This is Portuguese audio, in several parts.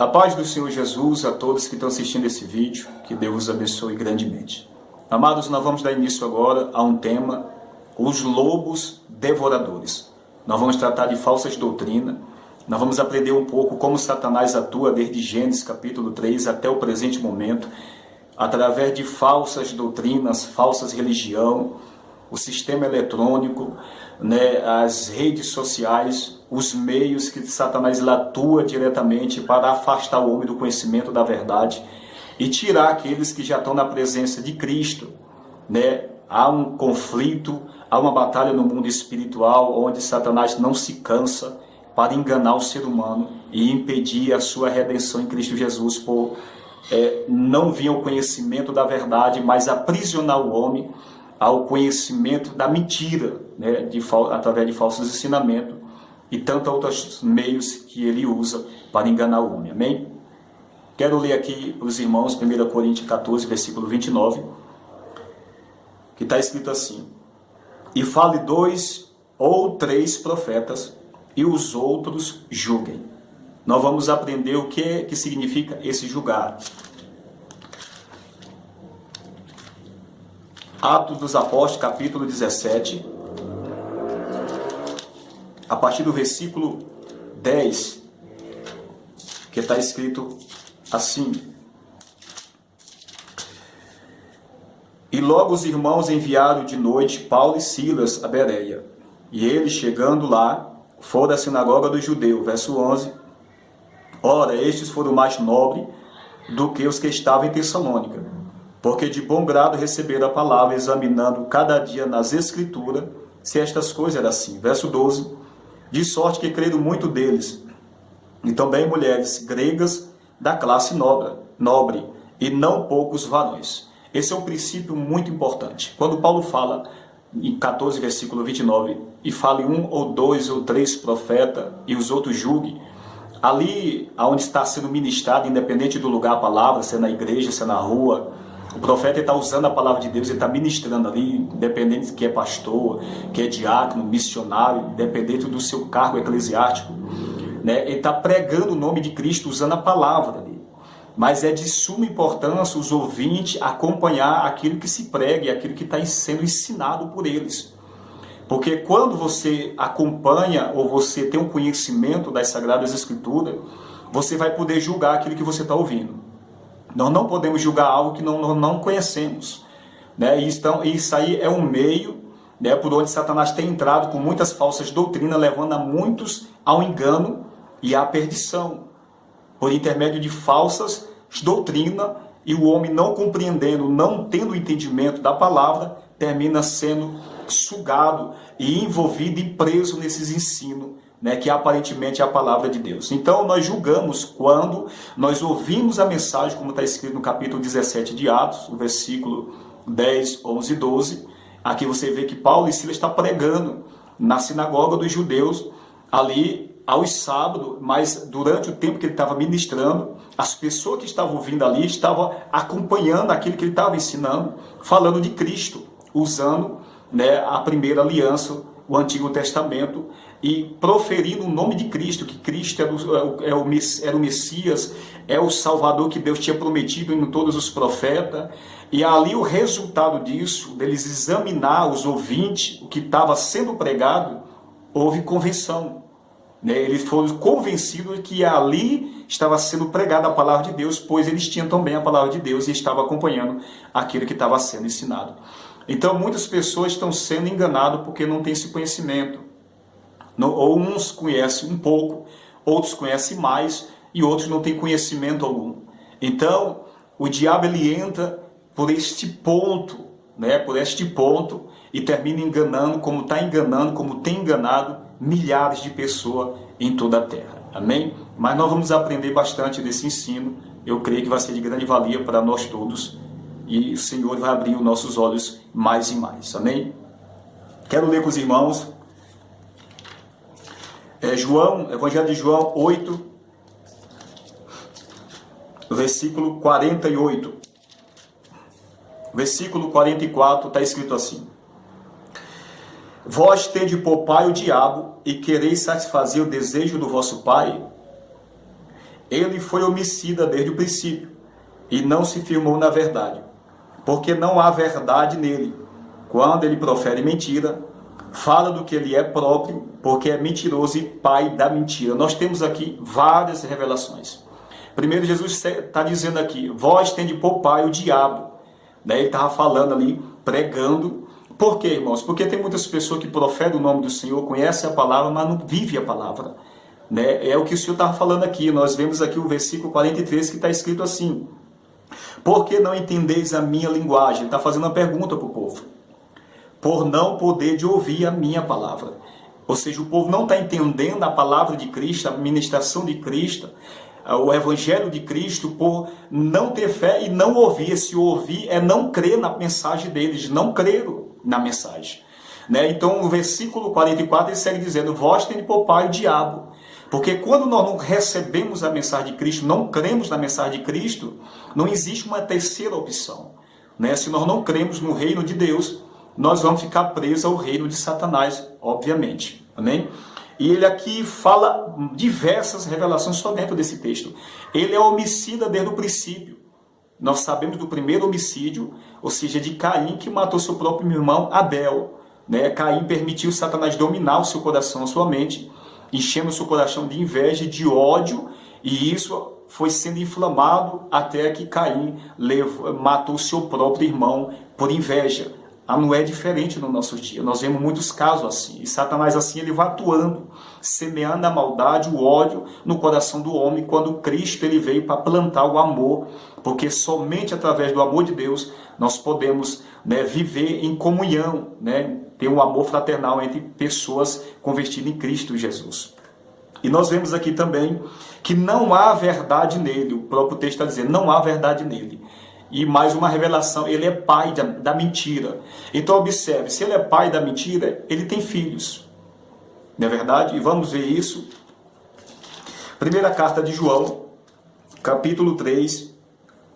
A paz do Senhor Jesus a todos que estão assistindo esse vídeo, que Deus os abençoe grandemente. Amados, nós vamos dar início agora a um tema, os lobos devoradores. Nós vamos tratar de falsas doutrinas, nós vamos aprender um pouco como Satanás atua desde Gênesis capítulo 3 até o presente momento, através de falsas doutrinas, falsas religião, o sistema eletrônico, as redes sociais, os meios que Satanás atua diretamente para afastar o homem do conhecimento da verdade e tirar aqueles que já estão na presença de Cristo. Há um conflito, há uma batalha no mundo espiritual onde Satanás não se cansa para enganar o ser humano e impedir a sua redenção em Cristo Jesus por não vir ao conhecimento da verdade, mas aprisionar o homem ao conhecimento da mentira, através de falsos ensinamentos e tantos outros meios que ele usa para enganar o homem. Amém? Quero ler aqui para os irmãos 1 Coríntios 14, versículo 29, que está escrito assim: e fale 2 ou 3 profetas, e os outros julguem. Nós vamos aprender o que significa esse julgar. Atos dos Apóstolos, capítulo 17, a partir do versículo 10, que está escrito assim: e logo os irmãos enviaram de noite Paulo e Silas a Bereia, e eles, chegando lá, foram à sinagoga dos judeus. Verso 11: ora, estes foram mais nobres do que os que estavam em Tessalônica, porque de bom grado receberam a palavra, examinando cada dia nas Escrituras se estas coisas eram assim. Verso 12: de sorte que creram muito deles, e também mulheres gregas da classe nobre, e não poucos varões. Esse é um princípio muito importante. Quando Paulo fala em 14, versículo 29, e fale 1 ou 2 ou 3 profetas, e os outros julguem, ali onde está sendo ministrado, independente do lugar a palavra, se é na igreja, se é na rua, o profeta está usando a palavra de Deus, ele está ministrando ali, independente de que é pastor, que é diácono, missionário, independente do seu cargo eclesiástico, ele está pregando o nome de Cristo, usando a palavra ali. Mas é de suma importância os ouvintes acompanhar aquilo que se prega e aquilo que está sendo ensinado por eles. Porque quando você acompanha ou você tem um conhecimento das Sagradas Escrituras, você vai poder julgar aquilo que você está ouvindo. Nós não podemos julgar algo que nós não conhecemos. Isso aí é um meio por onde Satanás tem entrado com muitas falsas doutrinas, levando a muitos ao engano e à perdição, por intermédio de falsas doutrinas, e o homem não compreendendo, não tendo entendimento da palavra, termina sendo sugado e envolvido e preso nesses ensinos, que aparentemente é a palavra de Deus. Então nós julgamos quando nós ouvimos a mensagem, como está escrito no capítulo 17 de Atos, o versículo 10, 11 e 12. Aqui você vê que Paulo e Silas estão pregando na sinagoga dos judeus, ali aos sábados, mas durante o tempo que ele estava ministrando, as pessoas que estavam ouvindo ali estavam acompanhando aquilo que ele estava ensinando, falando de Cristo, usando a primeira aliança, o Antigo Testamento, e proferindo o nome de Cristo, que Cristo era o Messias, é o Salvador que Deus tinha prometido em todos os profetas. E ali o resultado disso, deles examinar os ouvintes, o que estava sendo pregado, houve convenção. Eles foram convencidos que ali estava sendo pregada a palavra de Deus, pois eles tinham também a palavra de Deus e estavam acompanhando aquilo que estava sendo ensinado. Então muitas pessoas estão sendo enganadas porque não têm esse conhecimento. Ou uns conhecem um pouco, outros conhecem mais e outros não têm conhecimento algum. Então o diabo ele entra por este ponto, e termina enganando, como tem enganado milhares de pessoas em toda a terra. Amém? Mas nós vamos aprender bastante desse ensino. Eu creio que vai ser de grande valia para nós todos. E o Senhor vai abrir os nossos olhos mais e mais. Amém? Quero ler com os irmãos Evangelho de João 8, versículo 48. Versículo 44 está escrito assim: vós tende por pai o diabo, e quereis satisfazer o desejo do vosso pai? ele foi homicida desde o princípio e não se firmou na verdade, porque não há verdade nele. Quando ele profere mentira, fala do que ele é próprio, porque é mentiroso e pai da mentira. Nós temos aqui várias revelações. Primeiro, Jesus está dizendo aqui, vós tende por pai o diabo. Ele estava falando ali, pregando. Por quê, irmãos? Porque tem muitas pessoas que proferem o nome do Senhor, conhecem a palavra, mas não vivem a palavra. É o que o Senhor estava falando aqui. Nós vemos aqui o versículo 43 que está escrito assim: por que não entendeis a minha linguagem? Ele está fazendo uma pergunta para o povo. Por não poder de ouvir a minha palavra. Ou seja, o povo não está entendendo a palavra de Cristo, a ministração de Cristo, o evangelho de Cristo, por não ter fé e não ouvir. Se ouvir é não crer na mensagem deles, não creram na mensagem. Então, no versículo 44, ele segue dizendo, vós tende por pai o diabo. Porque quando nós não recebemos a mensagem de Cristo, não cremos na mensagem de Cristo, não existe uma terceira opção. Se nós não cremos no reino de Deus, nós vamos ficar presos ao reino de Satanás, obviamente. Amém? E ele aqui fala diversas revelações só dentro desse texto. Ele é homicida desde o princípio. Nós sabemos do primeiro homicídio, ou seja, de Caim, que matou seu próprio irmão Abel. Caim permitiu Satanás dominar o seu coração, a sua mente, enchendo o seu coração de inveja, de ódio, e isso foi sendo inflamado até que Caim matou seu próprio irmão por inveja. Não é diferente no nosso dia. Nós vemos muitos casos assim. E Satanás assim ele vai atuando, semeando a maldade, o ódio no coração do homem, quando Cristo ele veio para plantar o amor, porque somente através do amor de Deus nós podemos viver em comunhão, ter um amor fraternal entre pessoas convertidas em Cristo Jesus. E nós vemos aqui também que não há verdade nele. O próprio texto está dizendo, não há verdade nele. E mais uma revelação, ele é pai da mentira. Então observe, se ele é pai da mentira, ele tem filhos. Não é verdade? E vamos ver isso. Primeira carta de João, capítulo 3,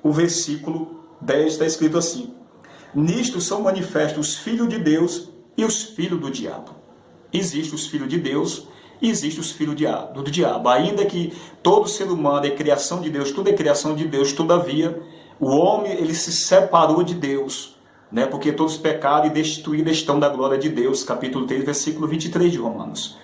o versículo 10 está escrito assim: nisto são manifestos os filhos de Deus e os filhos do diabo. Existem os filhos de Deus e existem os filhos do diabo. Ainda que todo ser humano é criação de Deus, tudo é criação de Deus, todavia o homem ele se separou de Deus, porque todos pecaram e destituídos estão da glória de Deus. Capítulo 3, versículo 23 de Romanos.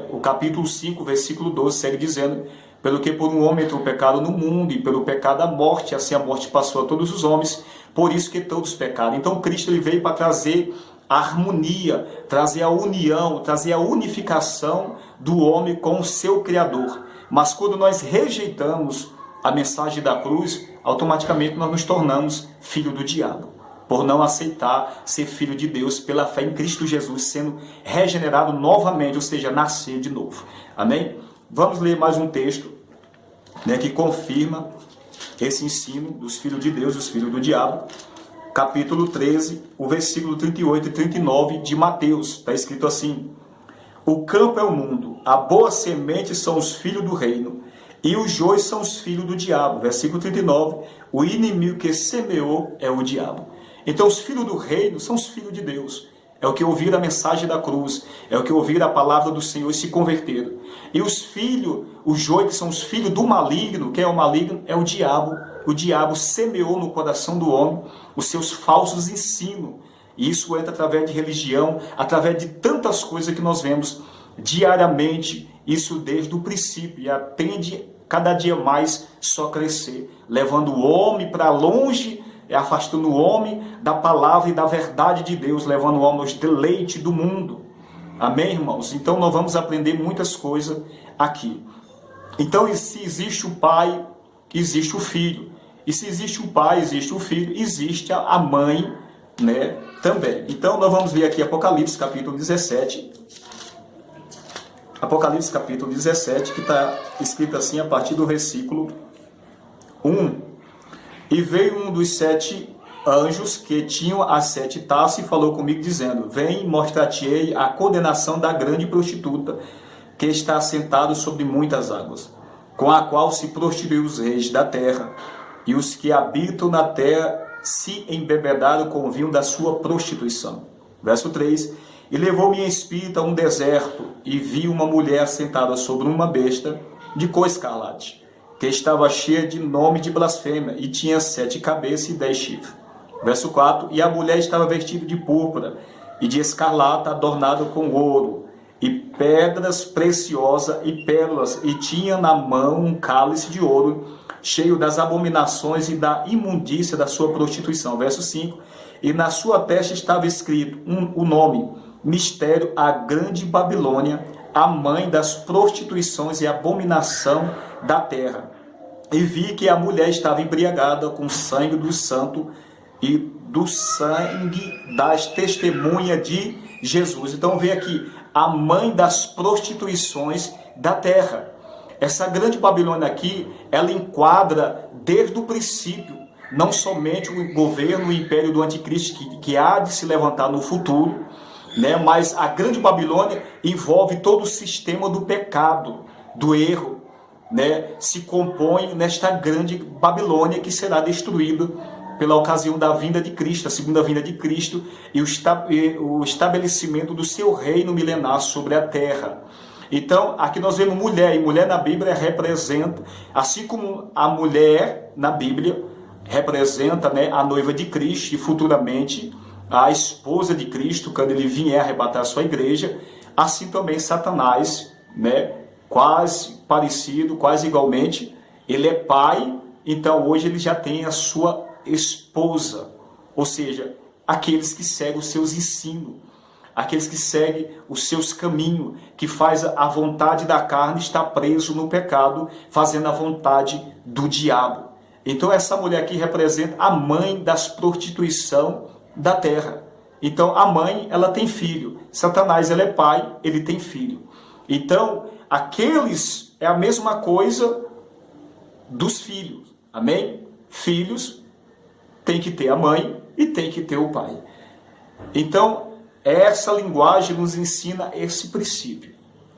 O capítulo 5, versículo 12 segue dizendo: pelo que por um homem entrou o pecado no mundo, e pelo pecado a morte, assim a morte passou a todos os homens, por isso que todos pecaram. Então Cristo ele veio para trazer a harmonia, trazer a união, trazer a unificação do homem com o seu Criador. Mas quando nós rejeitamos a mensagem da cruz, automaticamente nós nos tornamos filho do diabo, por não aceitar ser filho de Deus pela fé em Cristo Jesus, sendo regenerado novamente, ou seja, nascer de novo. Amém? Vamos ler mais um texto que confirma esse ensino dos filhos de Deus e dos filhos do diabo. Capítulo 13, o versículo 38 e 39 de Mateus. Está escrito assim: o campo é o mundo, a boa semente são os filhos do reino, e os joios são os filhos do diabo. Versículo 39, o inimigo que semeou é o diabo. Então os filhos do reino são os filhos de Deus. É o que ouviram a mensagem da cruz, é o que ouviram a palavra do Senhor e se converteram. E os filhos, os joios que são os filhos do maligno, quem é o maligno? É o diabo. O diabo semeou no coração do homem os seus falsos ensinos. E isso entra através de religião, através de tantas coisas que nós vemos diariamente, isso desde o princípio, e tende cada dia mais só crescer, levando o homem para longe, afastando o homem da palavra e da verdade de Deus, levando o homem aos deleites do mundo. Amém, irmãos? Então nós vamos aprender muitas coisas aqui. Então, se existe o pai, existe o filho. E se existe o pai, existe o filho, existe a mãe, também. Então nós vamos ver aqui Apocalipse capítulo 17. Apocalipse capítulo 17, que está escrito assim a partir do versículo 1. E veio um dos 7 anjos que tinham as 7 taças e falou comigo dizendo: vem, mostrar-te-ei a condenação da grande prostituta, que está assentado sobre muitas águas, com a qual se prostituiu os reis da terra, e os que habitam na terra se embebedaram com o vinho da sua prostituição. Verso 3. E levou-me em espírito a um deserto, e vi uma mulher sentada sobre uma besta de cor escarlate, que estava cheia de nome de blasfêmia, e tinha 7 cabeças e 10 chifres. Verso 4, e a mulher estava vestida de púrpura e de escarlata, adornada com ouro, e pedras preciosas e pérolas, e tinha na mão um cálice de ouro, cheio das abominações e da imundícia da sua prostituição. Verso 5, e na sua testa estava escrito o nome, mistério, a grande Babilônia, a mãe das prostituições e abominação da terra. E vi que a mulher estava embriagada com o sangue do santo e do sangue das testemunhas de Jesus. Então vê aqui, a mãe das prostituições da terra. Essa grande Babilônia aqui, ela enquadra desde o princípio, não somente o governo, o império do anticristo, que há de se levantar no futuro, né? Mas a grande Babilônia envolve todo o sistema do pecado, do erro, né? Se compõe nesta grande Babilônia que será destruída pela ocasião da vinda de Cristo, a segunda vinda de Cristo, e o estabelecimento do seu reino milenar sobre a terra. Então, aqui nós vemos mulher, e mulher na Bíblia representa, assim como a mulher na Bíblia representa, né, a noiva de Cristo, e futuramente a esposa de Cristo, quando ele vier arrebatar a sua igreja, assim também Satanás, né, quase parecido, quase igualmente, ele é pai, então hoje ele já tem a sua esposa, ou seja, aqueles que seguem os seus ensinos, aqueles que seguem os seus caminhos, que faz a vontade da carne, está preso no pecado, fazendo a vontade do diabo. Então essa mulher aqui representa a mãe das prostituição da terra. Então a mãe, ela tem filho. Satanás, ele é pai, ele tem filho. Então aqueles é a mesma coisa dos filhos. Amém? Filhos tem que ter a mãe e tem que ter o pai. Então essa linguagem nos ensina esse princípio.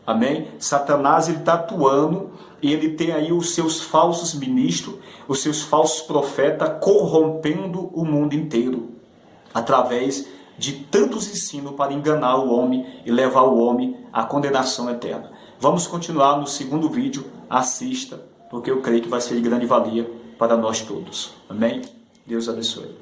Amém? Satanás, ele está atuando, e ele tem aí os seus falsos ministros, os seus falsos profetas, corrompendo o mundo inteiro, através de tantos ensinos para enganar o homem e levar o homem à condenação eterna. Vamos continuar no segundo vídeo, assista, porque eu creio que vai ser de grande valia para nós todos. Amém? Deus abençoe.